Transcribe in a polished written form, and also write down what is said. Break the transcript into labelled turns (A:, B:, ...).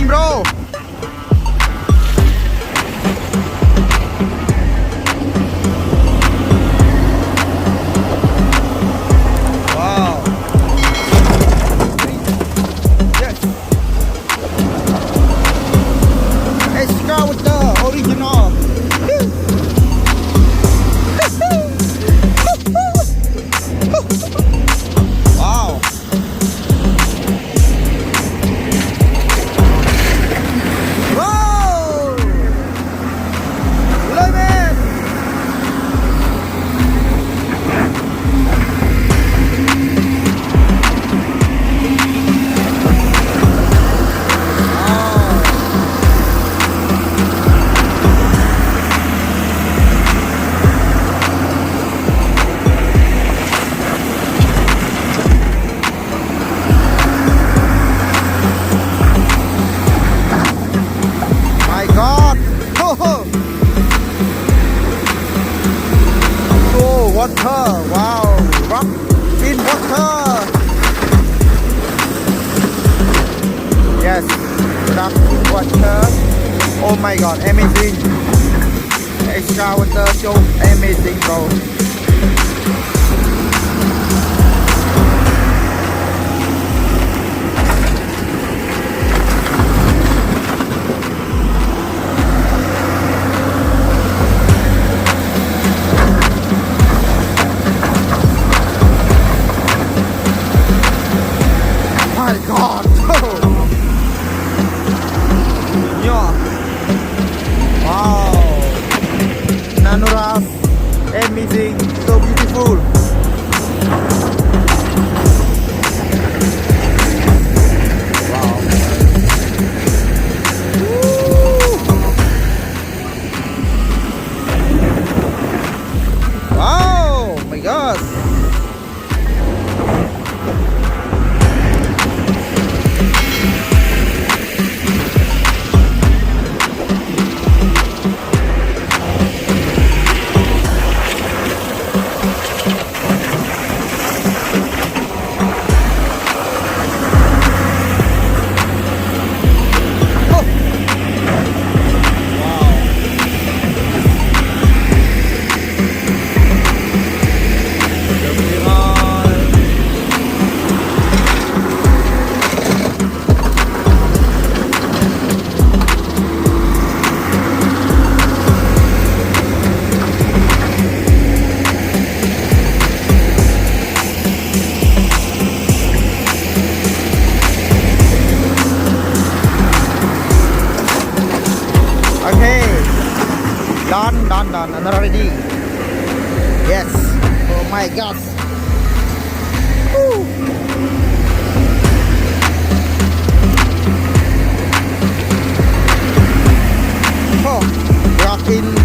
A: bro. Wow. Yes. Excavator original. Wow. Whoa. Love it. My God! Oh, oh, water! Wow! Rock in water! Yes, rock in water. Oh my God! Amazing! Excavator so amazing, bro. My God! Yeah! Wow! Nanoras, amazing, so beautiful. Wow! Woo! Wow! My God! Okay, done. Another ready. Yes. Oh my God. Woo. Oh, rock in